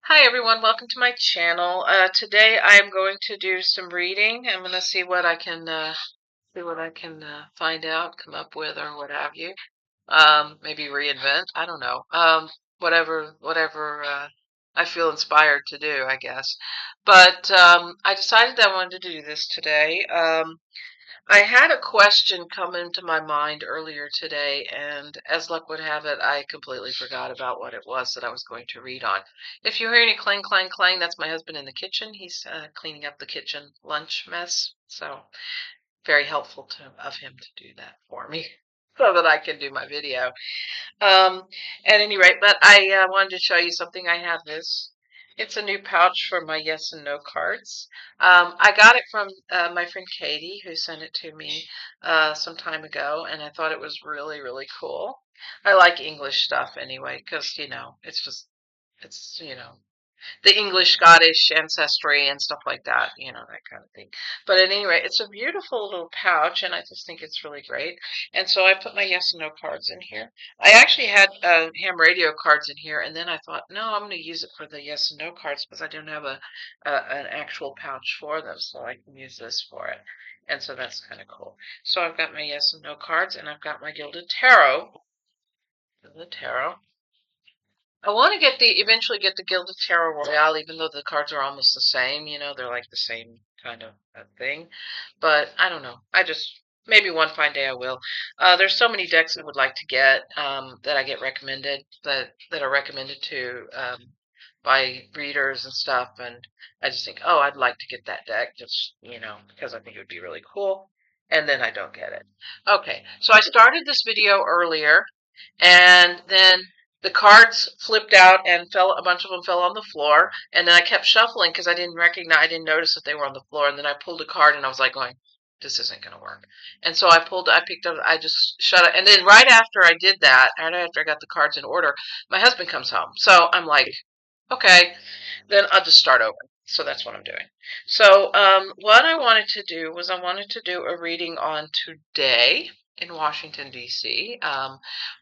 Hi everyone, welcome to my channel. Today I'm going to do some reading. I'm going to see what I can find out, come up with, or what have you. Maybe reinvent. I don't know. Whatever I feel inspired to do, I guess. But I decided that I wanted to do this today. I had a question come into my mind earlier today, and as luck would have it, I completely forgot about what it was that I was going to read on. If you hear any clang, clang, clang, that's my husband in the kitchen. He's cleaning up the kitchen lunch mess. So very helpful of him to do that for me so that I can do my video. Um, at any rate, but I wanted to show you something. I have this. It's a new pouch for my yes and no cards. I got it from my friend Katie, who sent it to me some time ago, and I thought it was really, really cool. I like English stuff anyway, because, it's the English, Scottish ancestry and stuff like that, that kind of thing. But at any rate, it's a beautiful little pouch, and I just think it's really great. And so I put my yes and no cards in here. I actually had ham radio cards in here, and then I thought, no, I'm going to use it for the yes and no cards because I don't have an actual pouch for them, so I can use this for it. And so that's kind of cool. So I've got my yes and no cards, and I've got my Gilded Tarot. Gilded Tarot. I want to eventually get the Gilded Tarot Royale, even though the cards are almost the same. They're like the same kind of thing. But I don't know. Maybe one fine day I will. There's so many decks I would like to get that I get recommended, that are recommended to by readers and stuff. And I just think, oh, I'd like to get that deck just, because I think it would be really cool. And then I don't get it. Okay, so I started this video earlier, and then the cards flipped out and a bunch of them fell on the floor. And then I kept shuffling because I didn't notice that they were on the floor. And then I pulled a card and I was like going, this isn't going to work. And so I picked up, I just shut it. And then right after I did that, right after I got the cards in order, my husband comes home. So I'm like, okay, then I'll just start over. So that's what I'm doing. So what I wanted to do was I wanted to do a reading on today in Washington, D.C.,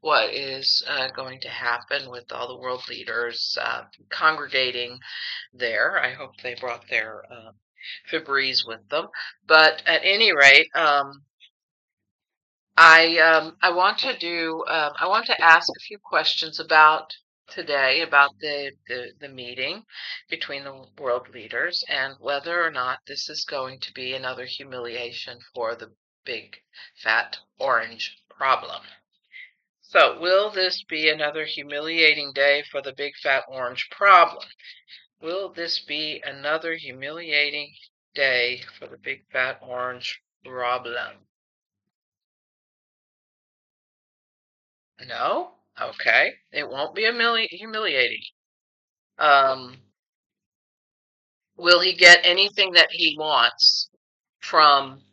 what is going to happen with all the world leaders congregating there. I hope they brought their Febreze with them. But at any rate, I want to ask a few questions about today, about the meeting between the world leaders, and whether or not this is going to be another humiliation for the big fat orange problem. So, will this be another humiliating day for the big fat orange problem? Will this be another humiliating day for the big fat orange problem? No? Okay. It won't be humiliating. Um, will he get anything that he wants from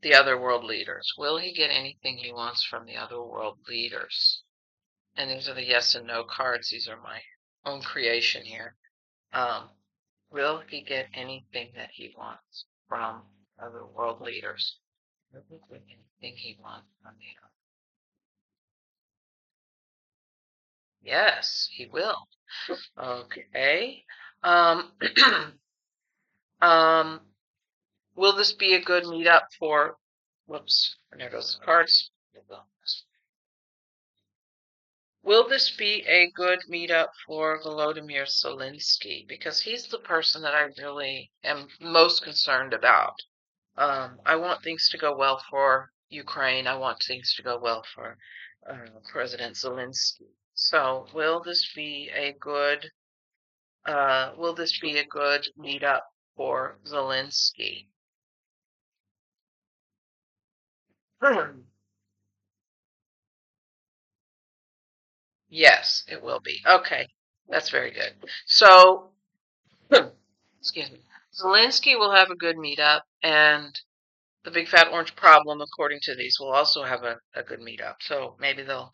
the other world leaders? Will he get anything he wants from the other world leaders? And these are the yes and no cards. These are my own creation here. Um, will he get anything that he wants from other world leaders? Will he get anything he wants from the other? Yes, he will. Okay. Um, Um, will this be a good meetup for, whoops, there goes the cards. Will this be a good meetup for Volodymyr Zelensky? Because he's the person that I really am most concerned about. I want things to go well for Ukraine. I want things to go well for President Zelensky. So, will this be a good meetup for Zelensky? Yes, it will be. Okay, that's very good. So, excuse me. Zelensky will have a good meetup, and the Big Fat Orange Problem, according to these, will also have a good meetup. So maybe they'll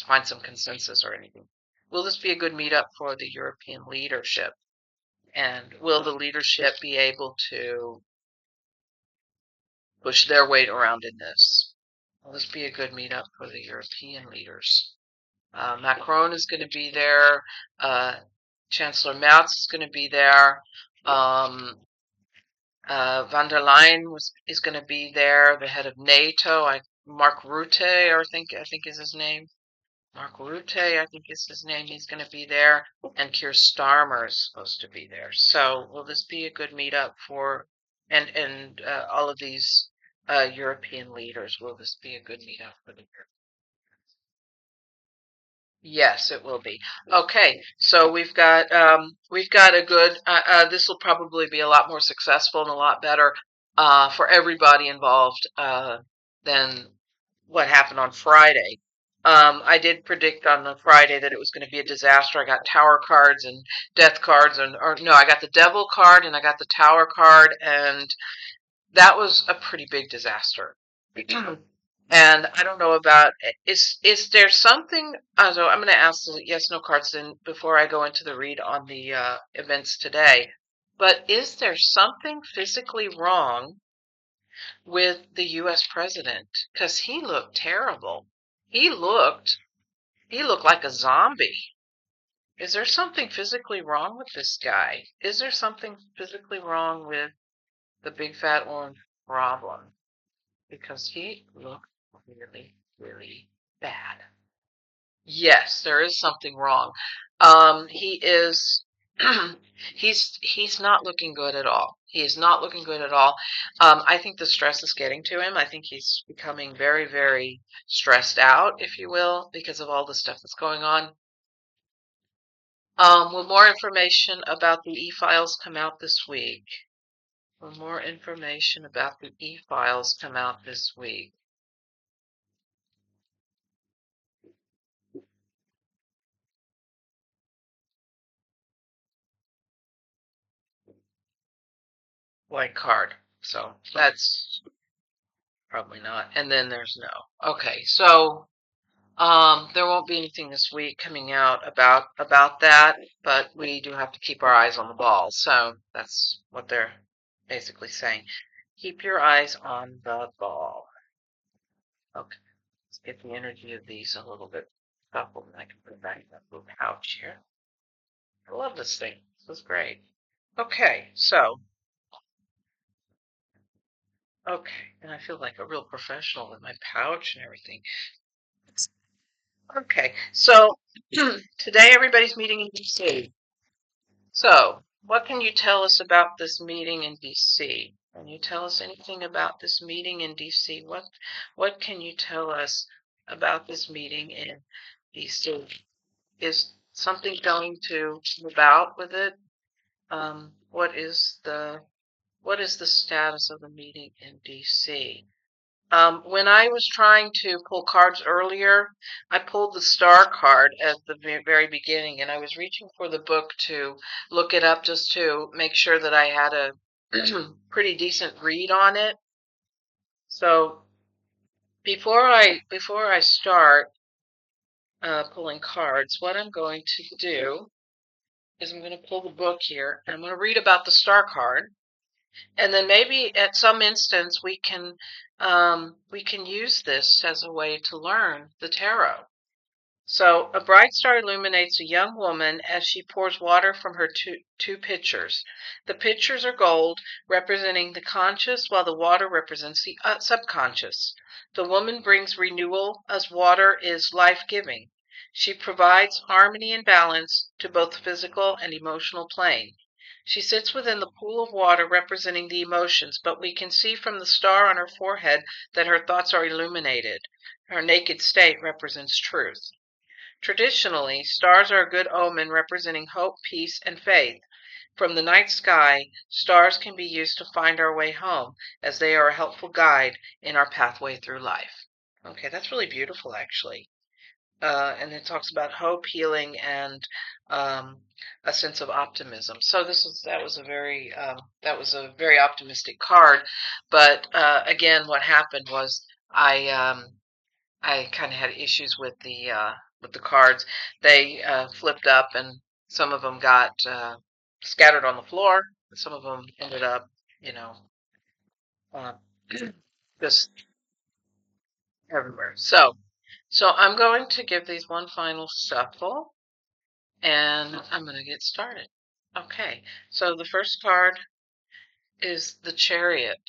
find some consensus or anything. Will this be a good meetup for the European leadership? And will the leadership be able to push their weight around in this? Will this be a good meetup for the European leaders? Macron is going to be there. Chancellor Merz is going to be there. Van der Leyen is going to be there. The head of NATO, Mark Rutte, or I think is his name. Mark Rutte, I think is his name. He's going to be there, and Keir Starmer is supposed to be there. So, will this be a good meetup for and all of these European leaders? Will this be a good meetup for the Yes, it will be. Okay, so we've got a good this will probably be a lot more successful and a lot better for everybody involved than what happened on Friday. I did predict on the Friday that it was going to be a disaster. I got tower cards and death cards and or no, I got the devil card and I got the tower card and that was a pretty big disaster. And I don't know about is there something? So I'm going to ask the yes no cards then before I go into the read on the events today. But is there something physically wrong with the U.S. president? Because he looked terrible. He looked he looked like a zombie. Is there something physically wrong with this guy? Is there something physically wrong with the big fat orange problem? Because he looked really, really bad. Yes, there is something wrong. He is he's not looking good at all. He is not looking good at all. I think the stress is getting to him. I think he's becoming very, very stressed out, if you will, because of all the stuff that's going on. Will more information about the e-files come out this week? Will more information about the e-files come out this week? White card. So that's probably not. And then there's no. Okay, so there won't be anything this week coming out about that, but we do have to keep our eyes on the ball. So that's what they're basically saying. Keep your eyes on the ball. Okay, let's get the energy of these a little bit coupled, and I can put it back in that little pouch here. I love this thing. This is great. Okay, so okay, and I feel like a real professional with my pouch and everything. Okay, so today everybody's meeting in DC. So, what can you tell us about this meeting in DC? Can you tell us anything about this meeting in DC? What can you tell us about this meeting in DC? Is something going to move out with it? What is the status of the meeting in DC? When I was trying to pull cards earlier, I pulled the star card at the very beginning, and I was reaching for the book to look it up just to make sure that I had a pretty decent read on it. So before I start pulling cards, what I'm going to do is I'm going to pull the book here, and I'm going to read about the star card. And then maybe at some instance we can use this as a way to learn the tarot. So a bright star illuminates a young woman as she pours water from her two pitchers. The pitchers are gold, representing the conscious, while the water represents the subconscious. The woman brings renewal as water is life-giving. She provides harmony and balance to both the physical and emotional plane. She sits within the pool of water representing the emotions, but we can see from the star on her forehead that her thoughts are illuminated. Her naked state represents truth. Traditionally, stars are a good omen representing hope, peace, and faith. From the night sky, stars can be used to find our way home, as they are a helpful guide in our pathway through life. Okay, that's really beautiful, actually. And it talks about hope, healing, and a sense of optimism. So that was a very optimistic card. But again, what happened was I kind of had issues with the cards. They flipped up, and some of them got scattered on the floor. Some of them ended up, you know, uh, just everywhere. So I'm going to give these one final shuffle, and I'm going to get started. Okay, so the first card is the Chariot.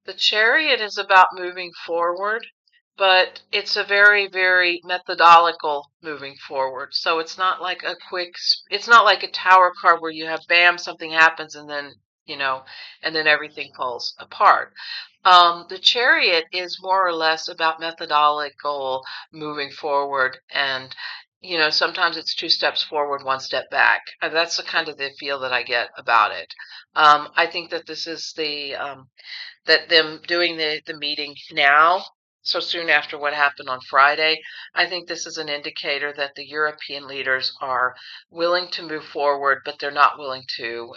The Chariot is about moving forward, but it's a very, very methodical moving forward. So it's not like it's not like a Tower card where you have bam, something happens and then, and then everything falls apart. The Chariot is more or less about methodological moving forward, and sometimes it's two steps forward, one step back. And that's the kind of the feel that I get about it. I think that this is that them doing the meeting now, so soon after what happened on Friday, I think this is an indicator that the European leaders are willing to move forward, but they're not willing to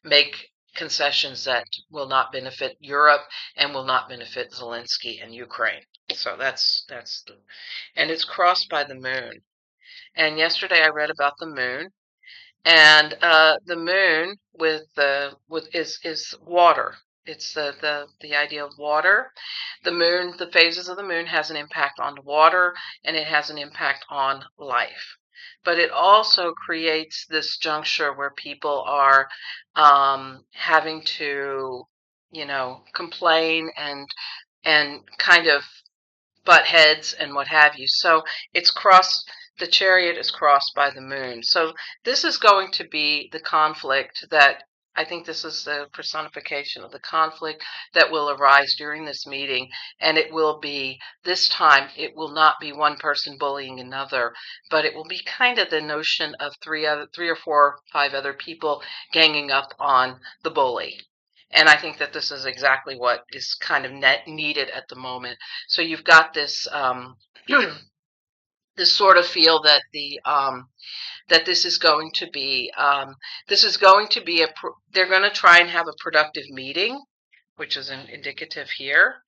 make concessions that will not benefit Europe and will not benefit Zelensky and Ukraine. So and it's crossed by the moon. And yesterday I read about the moon, and the moon is water. It's the idea of water. The moon, the phases of the moon has an impact on water, and it has an impact on life. But it also creates this juncture where people are having to, complain and kind of butt heads and what have you. So it's crossed, the Chariot is crossed by the moon. So this is going to be the conflict that I think this is the personification of the conflict that will arise during this meeting. And it will be, this time, it will not be one person bullying another, but it will be kind of the notion of three or four, five other people ganging up on the bully. And I think that this is exactly what is kind of needed at the moment. So you've got this this sort of feel that that this is going to be they're going to try and have a productive meeting, which is an indicative here,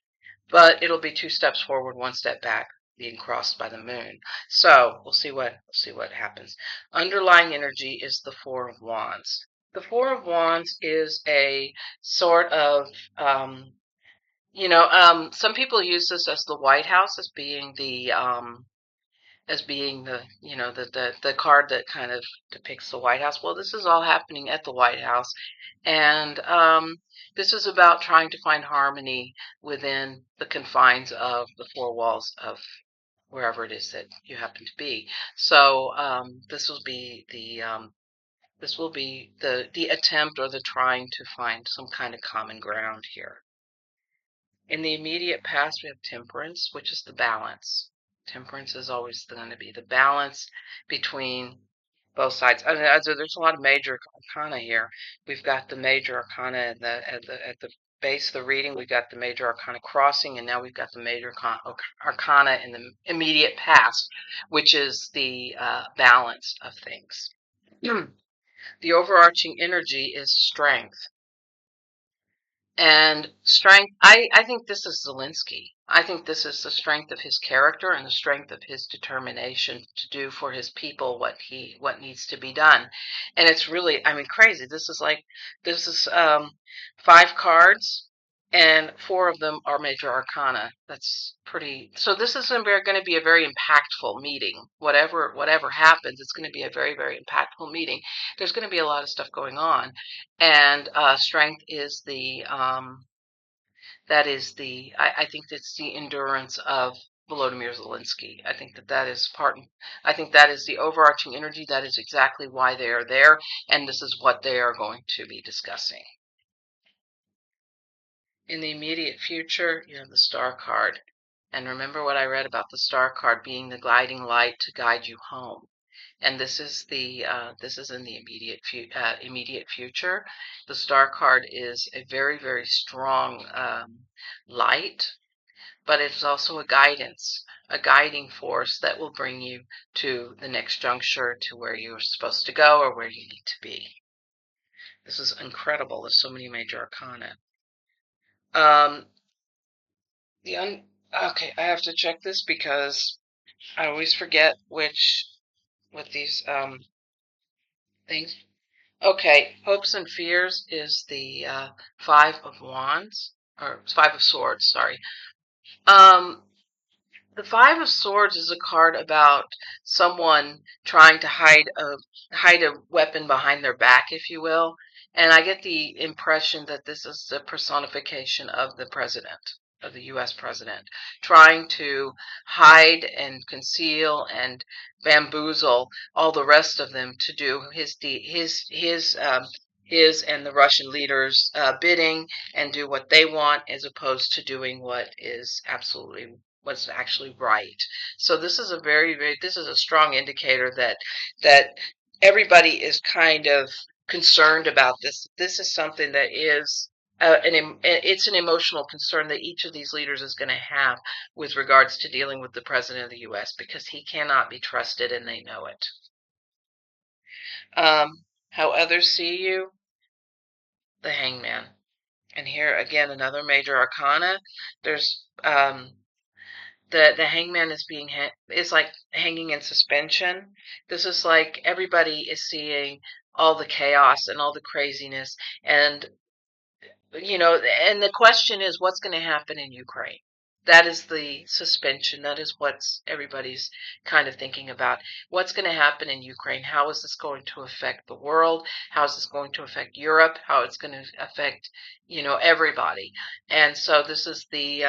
but it'll be two steps forward, one step back, being crossed by the moon. So we'll see what happens. Underlying energy is the Four of Wands. The Four of Wands is a sort of some people use this as the White House as being the the card that kind of depicts the White House. Well, this is all happening at the White House, and this is about trying to find harmony within the confines of the four walls of wherever it is that you happen to be. So this will be the attempt or the trying to find some kind of common ground here. In the immediate past, we have temperance, which is the balance. Temperance is always going to be the balance between both sides. I mean, there's a lot of major arcana here. We've got the major arcana at the base of the reading. We've got the major arcana crossing, and now we've got the major arcana in the immediate past, which is the balance of things. The overarching energy is strength. And strength, I think this is Zelensky. I think this is the strength of his character and the strength of his determination to do for his people what needs to be done. And it's really, I mean, crazy. This is five cards, and four of them are major arcana. That's pretty. So this is going to be a very impactful meeting. Whatever happens, it's going to be a very, very impactful meeting. There's going to be a lot of stuff going on, and strength is I think that's the endurance of Volodymyr Zelensky. I think that is I think that is the overarching energy. That is exactly why they are there, and this is what they are going to be discussing. In the immediate future, you have the Star card. And remember what I read about the Star card being the guiding light to guide you home. And this is in the immediate future. The Star card is a very, very strong light, but it's also a guidance, a guiding force that will bring you to the next juncture, to where you're supposed to go or where you need to be. This is incredible. There's so many major arcana. Okay, I have to check this because I always forget with these things. Okay, hopes and fears is the Five of Wands, or Five of Swords, sorry. Um, The Five of Swords is a card about someone trying to hide a weapon behind their back, if you will. And I get the impression that this is the personification of the president, of the U.S. president, trying to hide and conceal and bamboozle all the rest of them to do his and the Russian leaders' bidding and do what they want, as opposed to doing what's actually right. So this is this is a strong indicator that everybody is kind of concerned about this. This is something that is it's an emotional concern that each of these leaders is going to have with regards to dealing with the president of the U.S., because he cannot be trusted and they know it. How others see you, the Hangman. And here again, another major arcana. There's the hangman is like hanging in suspension. This is like everybody is seeing all the chaos and all the craziness, and and the question is, what's going to happen in Ukraine? That is the suspension. That is what everybody's kind of thinking about. What's going to happen in Ukraine? How is this going to affect the world? How is this going to affect Europe? How it's going to affect, everybody? And so this is the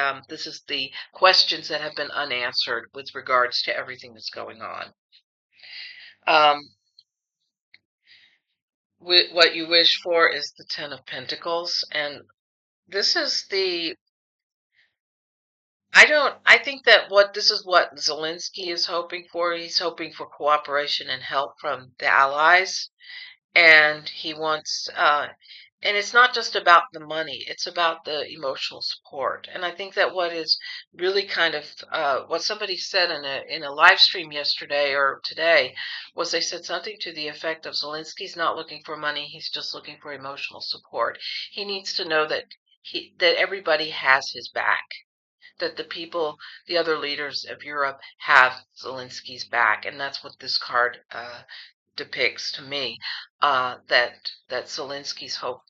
questions that have been unanswered with regards to everything that's going on. What you wish for is the Ten of Pentacles, and this is the I think that this is what Zelensky is hoping for. He's hoping for cooperation and help from the allies. And he wants, and it's not just about the money, it's about the emotional support. And I think that what is really kind of, what somebody said in a live stream yesterday or today was, they said something to the effect of, Zelensky's not looking for money, he's just looking for emotional support. He needs to know that everybody has his back, that the other leaders of Europe have Zelensky's back, and that's what this card depicts to me. That Zelensky's hopes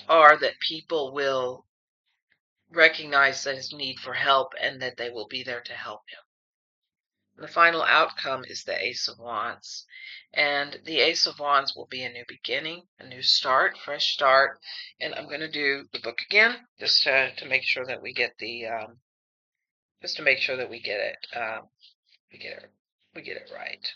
are that people will recognize his need for help and that they will be there to help him. The final outcome is the Ace of Wands. And the Ace of Wands will be a new beginning, a new start, fresh start. And I'm going to do the book again, just to make sure that we get just to make sure that we get it, we get it right.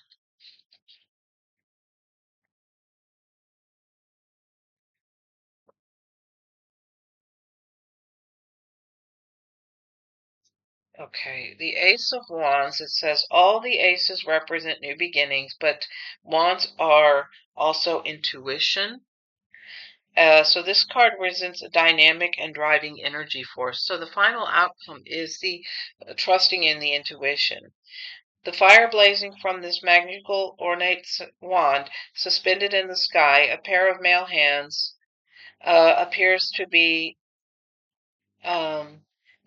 Okay, the Ace of Wands, it says all the aces represent new beginnings, but wands are also intuition. So this card represents a dynamic and driving energy force. So the final outcome is the trusting in the intuition. The fire blazing from this magical ornate wand suspended in the sky, a pair of male hands, appears to be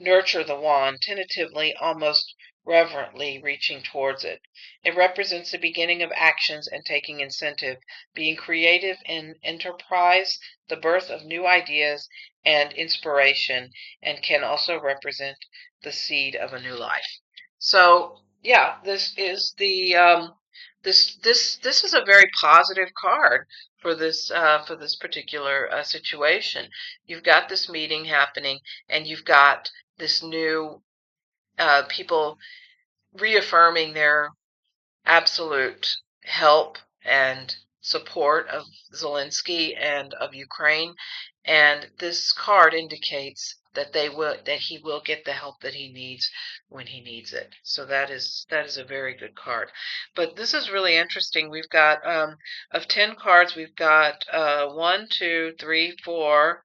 nurture the wand, tentatively, almost reverently reaching towards it. It represents the beginning of actions and taking incentive, being creative in enterprise, the birth of new ideas and inspiration, and can also represent the seed of a new life. So, yeah, this is this is a very positive card for this particular situation. You've got this meeting happening, and you've got this new people reaffirming their absolute help and support of Zelensky and of Ukraine. And this card indicates that he will get the help that he needs when he needs it. So that is a very good card. But this is really interesting. We've got of 10 cards, we've got 1, 2, 3, 4,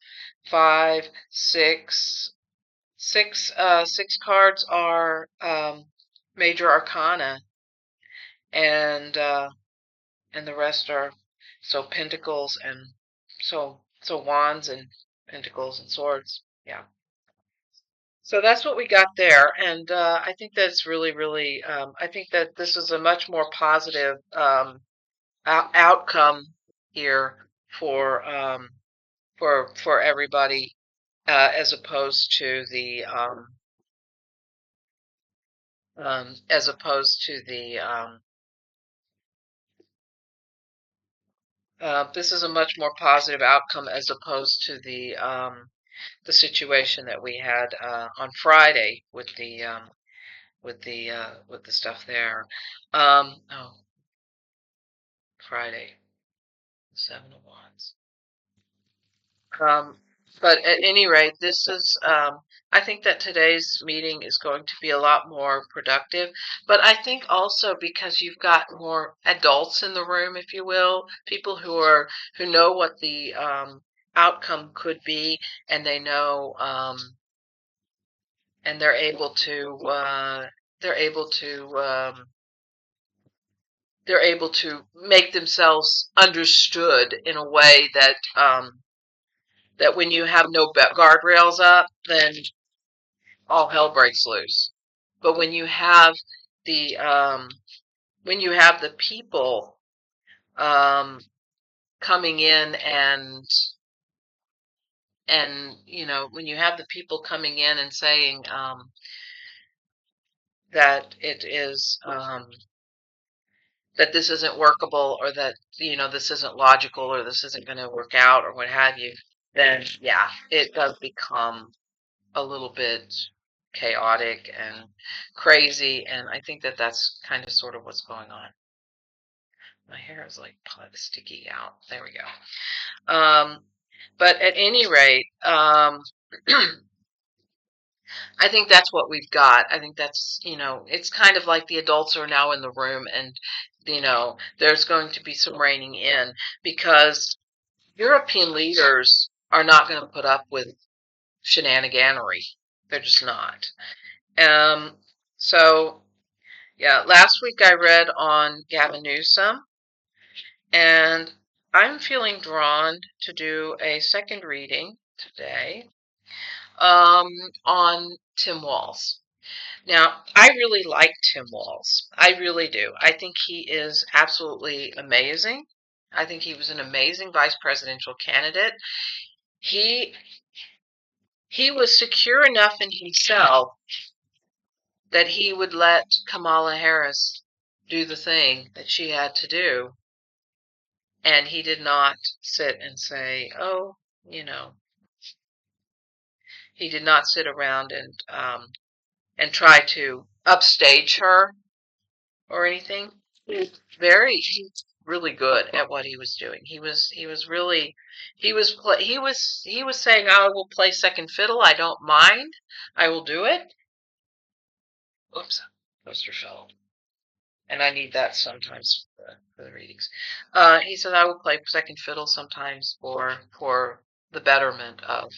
5, 6. Six cards are major arcana, and the rest are pentacles, and wands and pentacles and swords. Yeah. So that's what we got there, and I think that's really. I think that this is a much more positive outcome here for everybody as opposed to the as opposed to the this is a much more positive outcome as opposed to the situation that we had on Friday with the stuff there. Oh, Friday, Seven of Wands. Um, but at any rate, this is, I think that today's meeting is going to be a lot more productive. But I think also because you've got more adults in the room, if you will, people who know what the outcome could be, and they know, and they're able to, they're able to make themselves understood in a way that that when you have no guardrails up, then all hell breaks loose. But the when you have the people um, coming in and when you have the people coming in and saying that it is that this isn't workable, or that this isn't logical, or this isn't going to work out, or what have you, then yeah, it does become a little bit chaotic and crazy, and I think that that's kind of sort of what's going on. My hair is like sticky out. There we go. But at any rate, I think that's what we've got. I think that's, it's kind of like the adults are now in the room, and there's going to be some reining in, because European leaders are not going to put up with shenaniganery. They're just not. So yeah, last week I read on Gavin Newsom, and I'm feeling drawn to do a second reading today on Tim Walz. Now, I really like Tim Walz. I really do. I think he is absolutely amazing. I think he was an amazing vice presidential candidate. He he was secure enough in himself that he would let Kamala Harris do the thing that she had to do. And he did not sit and say, oh, he did not sit around and try to upstage her or anything. He's really good at what he was doing. He was really, he was saying, I will play second fiddle. I don't mind. I will do it. Oops, poster fell. And I need that sometimes for the readings. He said, I will play second fiddle sometimes for the betterment of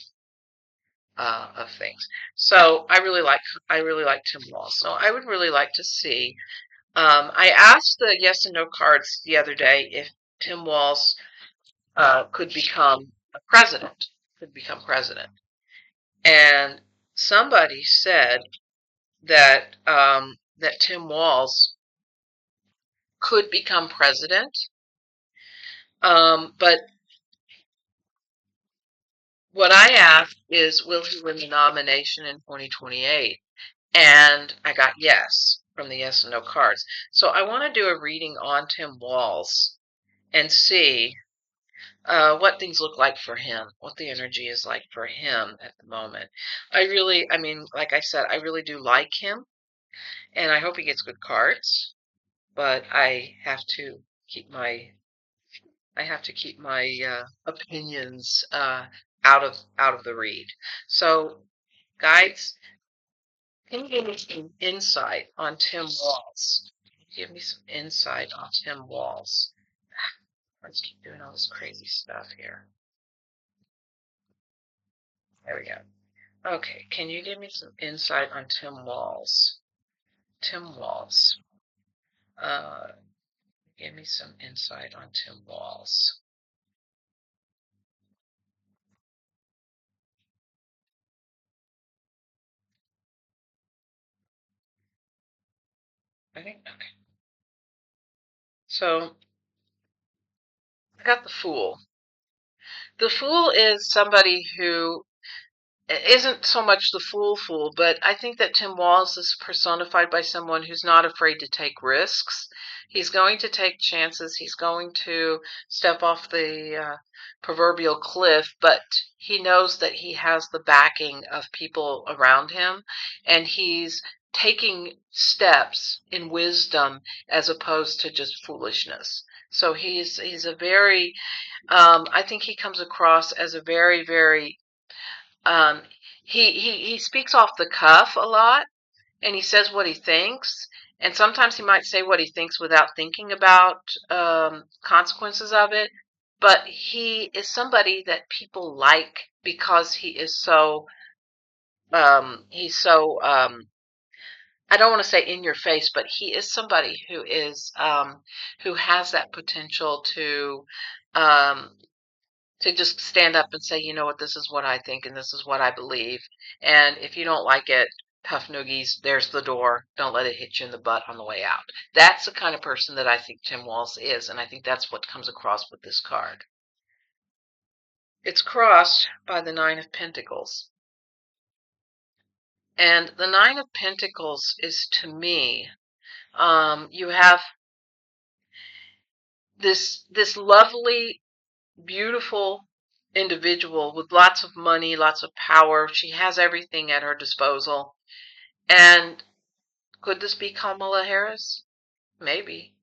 things. So I really like Tim Walz. So I would really like to see. I asked the yes and no cards the other day if Tim Walz could become a president, and somebody said that that Tim Walz could become president, but what I asked is, will he win the nomination in 2028? And I got yes from the yes and no cards. So I want to do a reading on Tim Walz and see what things look like for him, what the energy is like for him at the moment. I mean, like I said, I really do like him, and I hope he gets good cards. But I have to keep my opinions out of the read. So, guides, can you give me some insight on Tim Walz? Give me some insight on Tim Walz. Let's keep doing all this crazy stuff here. There we go. Okay, can you give me some insight on Tim Walz? Tim Walz. Uh, give me some insight on Tim Walz. I think, okay. So, I got the Fool. The Fool is somebody who isn't so much the fool, but I think that Tim Walz is personified by someone who's not afraid to take risks. He's going to take chances. He's going to step off the proverbial cliff, but he knows that he has the backing of people around him, and he's taking steps in wisdom as opposed to just foolishness. So he's a very I think he comes across as a very um, he speaks off the cuff a lot, and he says what he thinks. And sometimes he might say what he thinks without thinking about consequences of it. But he is somebody that people like because he's so I don't want to say in your face, but he is somebody who has that potential um, to just stand up and say, you know what, this is what I think and this is what I believe. And if you don't like it, tough noogies, there's the door. Don't let it hit you in the butt on the way out. That's the kind of person that I think Tim Walz is, and I think that's what comes across with this card. It's crossed by the Nine of Pentacles. And the Nine of Pentacles is, to me, you have this lovely, beautiful individual with lots of money, lots of power. She has everything at her disposal. And could this be Kamala Harris? Maybe.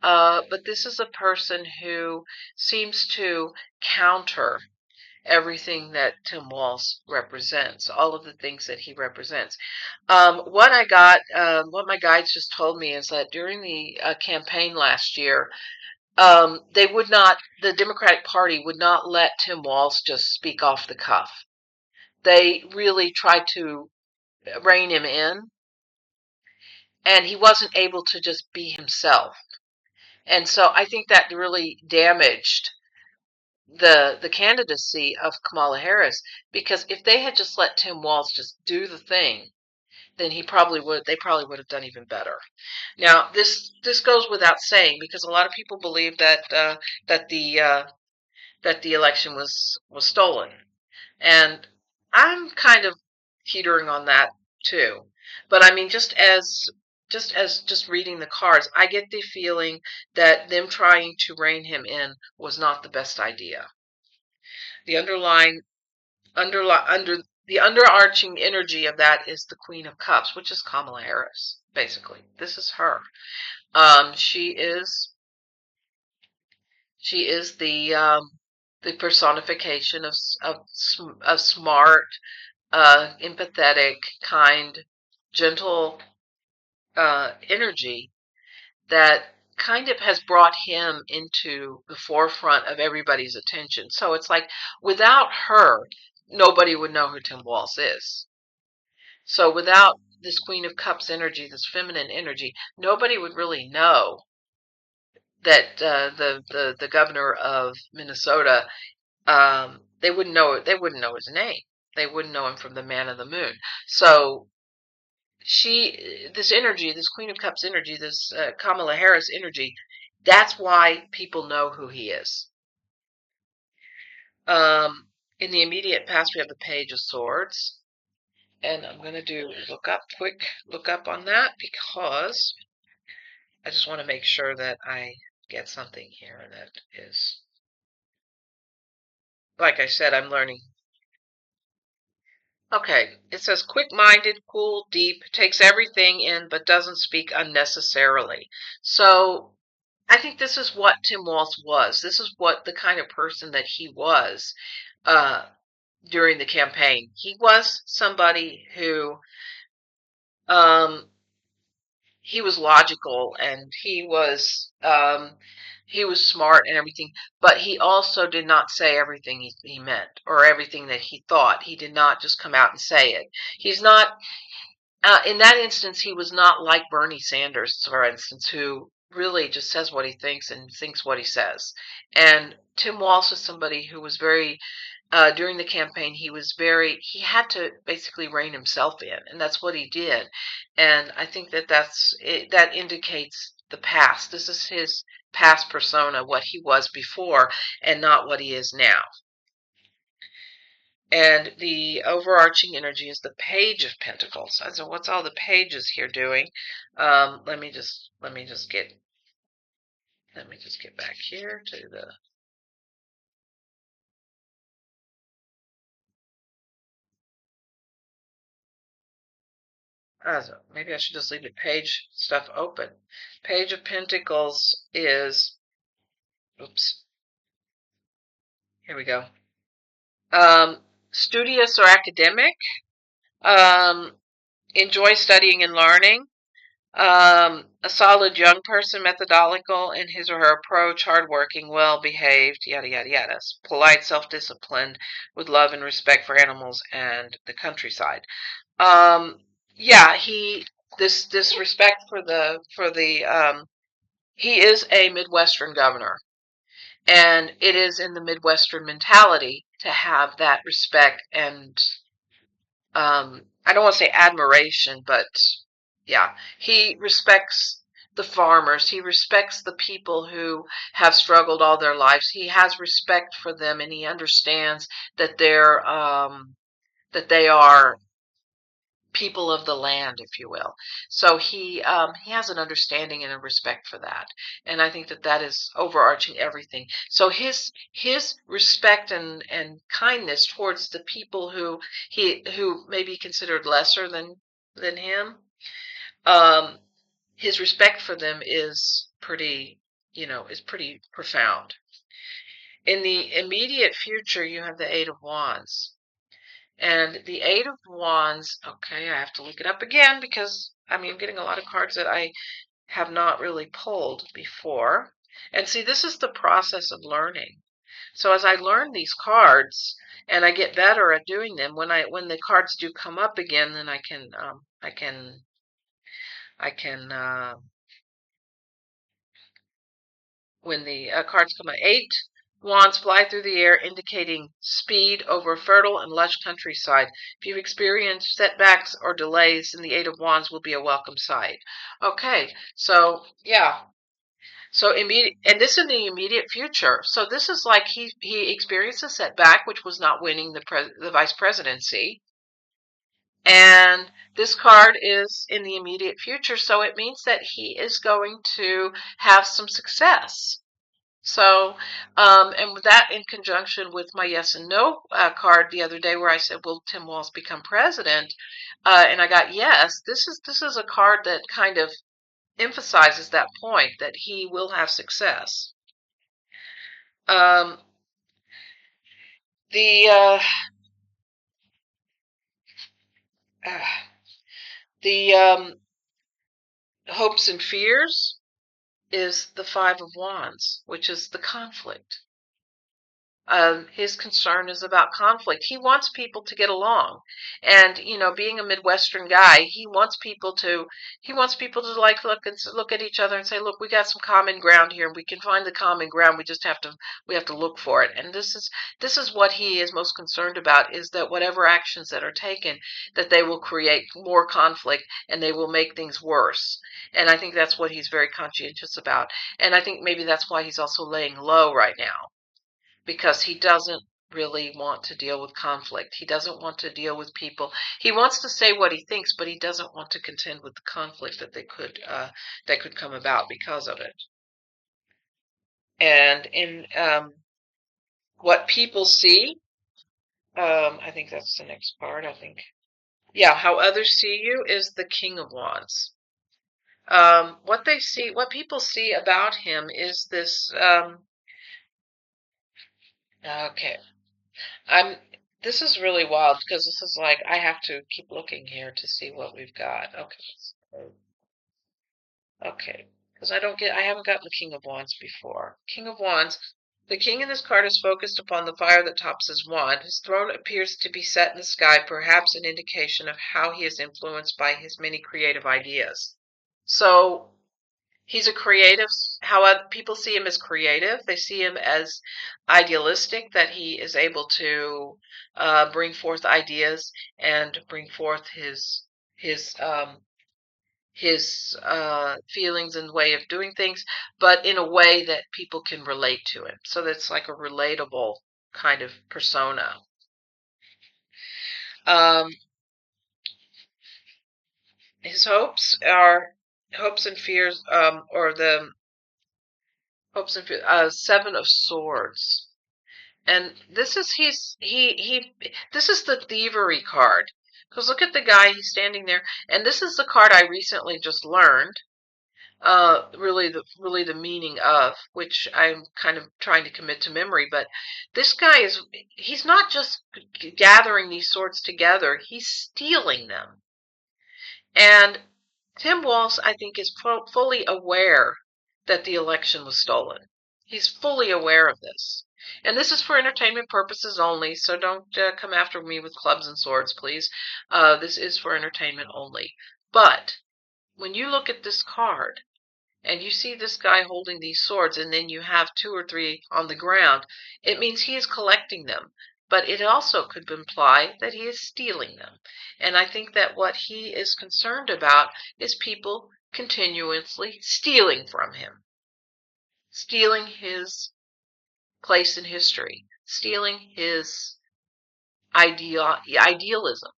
But this is a person who seems to counter everything that Tim Walz represents, all of the things that he represents. What my guides just told me is that during the campaign last year, the Democratic Party would not let Tim Walz just speak off the cuff. They really tried to rein him in, and he wasn't able to just be himself. And so I think that really damaged the candidacy of Kamala Harris, because if they had just let Tim Walz just do the thing, then they probably would have done even better. Now, this goes without saying, because a lot of people believe that the election was stolen. And I'm kind of teetering on that too. But I mean, just reading the cards, I get the feeling that them trying to rein him in was not the best idea. The the underarching energy of that is the Queen of Cups, which is Kamala Harris. Basically, this is her. Um, she is she is the personification of smart, empathetic, kind, gentle energy that kind of has brought him into the forefront of everybody's attention. So it's like without her, nobody would know who Tim Walz is. So without this Queen of Cups energy, this feminine energy, nobody would really know that the governor of Minnesota, they wouldn't know his name. They wouldn't know him from the Man of the Moon. So this energy, this Queen of Cups energy, this Kamala Harris energy, that's why people know who he is. In the immediate past, we have the Page of Swords, and I'm going to do quick look up on that, because I just want to make sure that I get something here that is, like I said, I'm learning. Okay, it says quick-minded, cool, deep, takes everything in but doesn't speak unnecessarily. So I think this is what Tim Walz was. This is what the kind of person that he was uh, during the campaign. He was somebody who um, he was logical, and he was smart and everything, but he also did not say everything he meant or everything that he thought. He did not just come out and say it. He's not in that instance, he was not like Bernie Sanders, for instance, who really just says what he thinks and thinks what he says. And Tim Walz is somebody who was very, during the campaign, he had to basically rein himself in, and that's what he did. And I think that indicates the past. This is his past persona, what he was before, and not what he is now. And the overarching energy is the Page of Pentacles. So what's all the pages here doing? Let me just get back here to the. Maybe I should just leave the page stuff open. Page of Pentacles is, oops, here we go. Studious or academic, enjoy studying and learning, a solid young person, methodical in his or her approach, hardworking, well-behaved, yada, yada, yada, polite, self-disciplined, with love and respect for animals and the countryside. Yeah, this respect for the he is a Midwestern governor, and it is in the Midwestern mentality to have that respect and I don't want to say admiration, but yeah, he respects the farmers. He respects the people who have struggled all their lives. He has respect for them, and he understands that they are people of the land, if you will. So he has an understanding and a respect for that, and I think that that is overarching everything. So his respect and kindness towards the people who may be considered lesser than him, um, his respect for them is pretty, is pretty profound. In the immediate future, you have the Eight of Wands. And the Eight of Wands, okay, I have to look it up again because I'm getting a lot of cards that I have not really pulled before. And see, this is the process of learning. So as I learn these cards and I get better at doing them, when the cards do come up again, then I can when the cards come out, eight wands fly through the air, indicating speed over fertile and lush countryside. If you've experienced setbacks or delays, then the eight of wands will be a welcome sight. Okay, so yeah. So immediate, and this in the immediate future. So this is like he experienced a setback, which was not winning the vice presidency, and this card is in the immediate future. So it means that he is going to have some success. So, and with that in conjunction with my yes and no card the other day, where I said, "Will Tim Walz become president?" And I got yes. This is a card that kind of emphasizes that point that he will have success. Um, the uh, uh, the hopes and fears is the Five of Wands, which is the conflict. His concern is about conflict. He wants people to get along, and being a Midwestern guy, he wants people to like look at each other and say, "Look, we got some common ground here, and we can find the common ground. We have to look for it." And this is what he is most concerned about: is that whatever actions that are taken, that they will create more conflict and they will make things worse. And I think that's what he's very conscientious about. And I think maybe that's why he's also laying low right now, because he doesn't really want to deal with conflict. He doesn't want to deal with people. He wants to say what he thinks, but he doesn't want to contend with the conflict that could come about because of it. And in what people see, I think that's the next part. I think, yeah, how others see you is the King of Wands. What people see about him is this. Okay, I'm. This is really wild because this is like I have to keep looking here to see what we've got. Okay, okay, because I haven't gotten the King of Wands before. King of Wands. The king in this card is focused upon the fire that tops his wand. His throne appears to be set in the sky, perhaps an indication of how he is influenced by his many creative ideas. So he's a creative. How people see him as creative, they see him as idealistic, that he is able to bring forth ideas and bring forth his um, his feelings and way of doing things, but in a way that people can relate to him. So that's like a relatable kind of persona. Um, his hopes are hopes and fears, or the hopes and fears, Seven of Swords. And this is this is the thievery card. Because look at the guy, he's standing there, and this is the card I recently just learned. Really the meaning of, which I'm kind of trying to commit to memory. But this guy he's not just gathering these swords together, he's stealing them. And Tim Walz, I think, is fully aware that the election was stolen. He's fully aware of this. And this is for entertainment purposes only, so don't come after me with clubs and swords, please. This is for entertainment only. But when you look at this card, and you see this guy holding these swords, and then you have two or three on the ground, it means he is collecting them. But it also could imply that he is stealing them. And I think that what he is concerned about is people continuously stealing from him, stealing his place in history, stealing his idealism,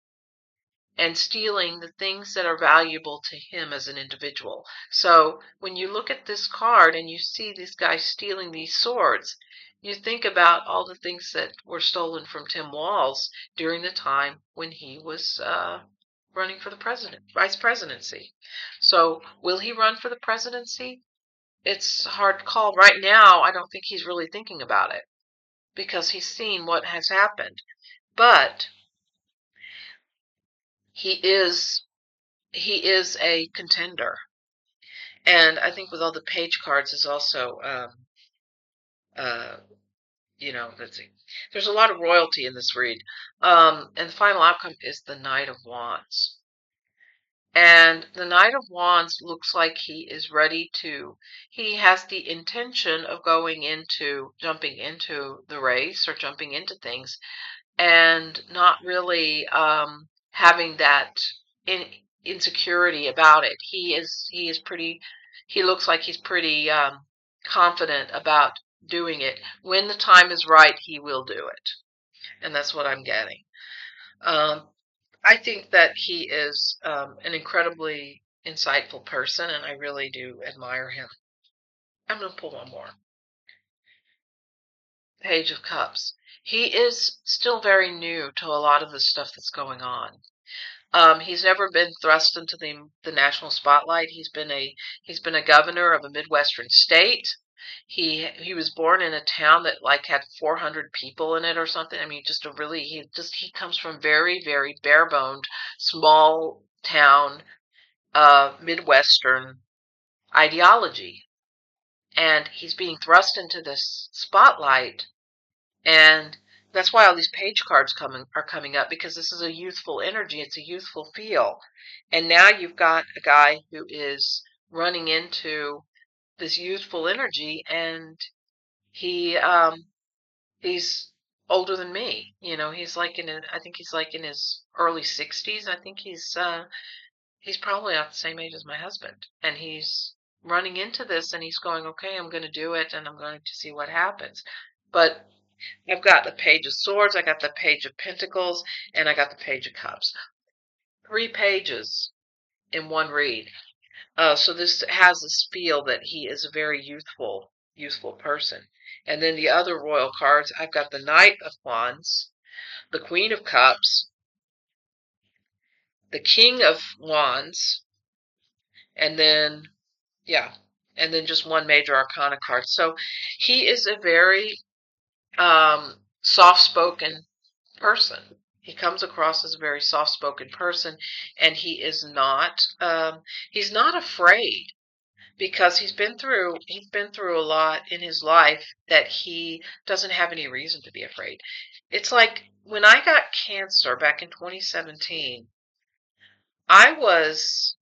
and stealing the things that are valuable to him as an individual. So when you look at this card and you see this guy stealing these swords, you think about all the things that were stolen from Tim Walz during the time when he was running for the vice presidency. So will he run for the presidency? It's a hard call. Right now, I don't think he's really thinking about it because he's seen what has happened. But he is he is a contender. And I think with all the page cards is also, uh, let's see, there's a lot of royalty in this read. And the final outcome is the Knight of Wands. And the Knight of Wands looks like he is ready he has the intention of jumping into the race or jumping into things, and not really having that insecurity about it. He looks like he's pretty confident about doing it. When the time is right, he will do it. And that's what I'm getting. Um, I think that he is an incredibly insightful person, and I really do admire him. I'm going to pull one more. Page of Cups. He is still very new to a lot of the stuff that's going on. He's never been thrust into the national spotlight. He's been a governor of a Midwestern state. He was born in a town that like had 400 people in it or something. I mean, he comes from very bare-boned, small town, Midwestern ideology, and he's being thrust into this spotlight. And that's why all these page cards are coming up, because this is a youthful energy, it's a youthful feel. And now you've got a guy who is running into this youthful energy, and he's older than me. I think he's like in his early 60s. I think he's probably about the same age as my husband. And he's running into this, and he's going, okay, I'm going to do it, and I'm going to see what happens. But I've got the Page of Swords, I got the Page of Pentacles, and I got the Page of Cups. 3 pages in one read. So this has this feel that he is a very youthful person. And then the other royal cards, I've got the Knight of Wands, the Queen of Cups, the King of Wands, and then, just one major arcana card. So he is a very soft-spoken person. He comes across as a very soft-spoken person, and he's not afraid, because he's been through a lot in his life that he doesn't have any reason to be afraid. It's like when I got cancer back in 2017, I was,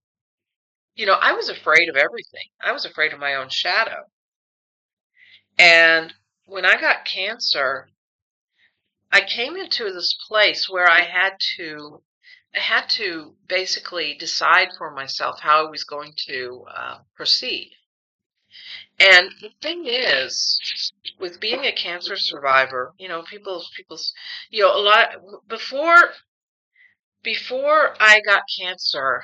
I was afraid of everything. I was afraid of my own shadow. And when I got cancer, I came into this place where I had to basically decide for myself how I was going to proceed. And the thing is, with being a cancer survivor, a lot before Before I got cancer,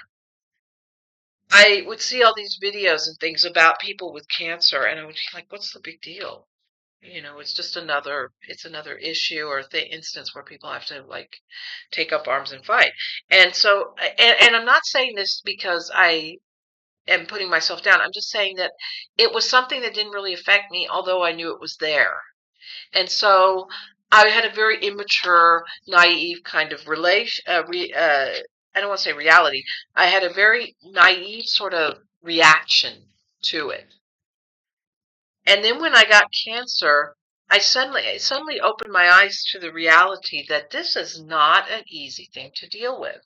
I would see all these videos and things about people with cancer, and I would be like, what's the big deal? It's just another issue or instance where people have to like take up arms and fight. And so, and I'm not saying this because I am putting myself down. I'm just saying that it was something that didn't really affect me, although I knew it was there. And so I had a very immature, naive kind of I don't want to say reality. I had a very naive sort of reaction to it. And then when I got cancer, it suddenly opened my eyes to the reality that this is not an easy thing to deal with.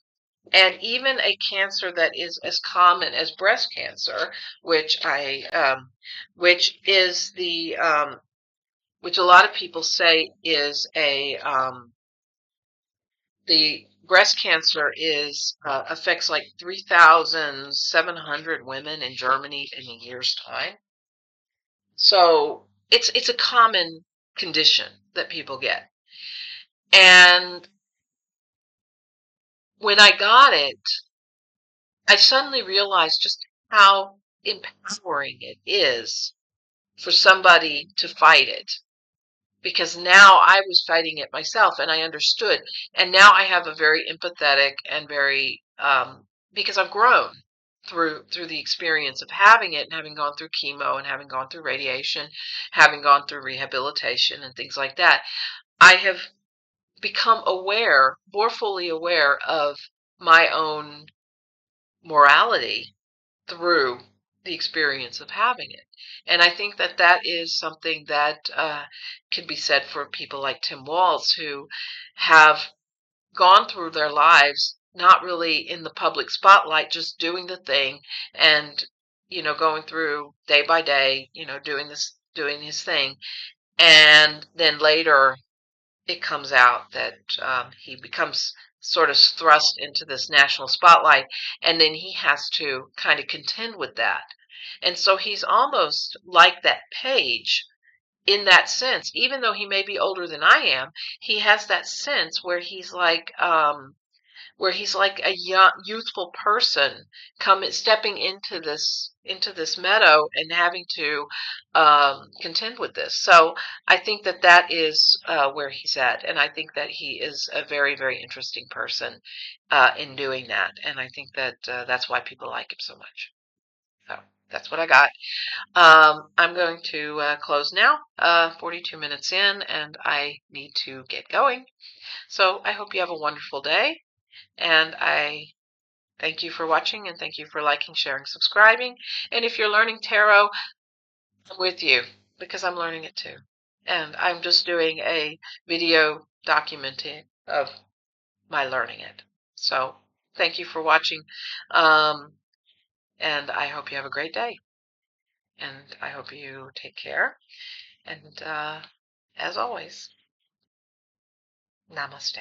And even a cancer that is as common as breast cancer, which is which a lot of people say is the breast cancer is affects like 3,700 women in Germany in a year's time. So it's a common condition that people get. And when I got it, I suddenly realized just how empowering it is for somebody to fight it. Because now I was fighting it myself and I understood. And now I have a very empathetic and very because I've grown through the experience of having it and having gone through chemo and having gone through radiation, having gone through rehabilitation and things like that. I have become aware, more fully aware of my own morality through the experience of having it. And I think that that is something that can be said for people like Tim Walz, who have gone through their lives not really in the public spotlight, just doing the thing and, going through day by day, doing his thing. And then later it comes out that he becomes sort of thrust into this national spotlight, and then he has to kind of contend with that. And so he's almost like that page in that sense. Even though he may be older than I am, he has that sense where he's like a young, youthful person stepping into this meadow and having to contend with this. So I think that that is where he's at, and I think that he is a very, very interesting person in doing that, and I think that that's why people like him so much. So that's what I got. I'm going to close now. 42 minutes in, and I need to get going. So I hope you have a wonderful day. And I thank you for watching and thank you for liking, sharing, subscribing. And if you're learning tarot, I'm with you because I'm learning it too. And I'm just doing a video documenting of my learning it. So thank you for watching. And I hope you have a great day. And I hope you take care. And as always, namaste.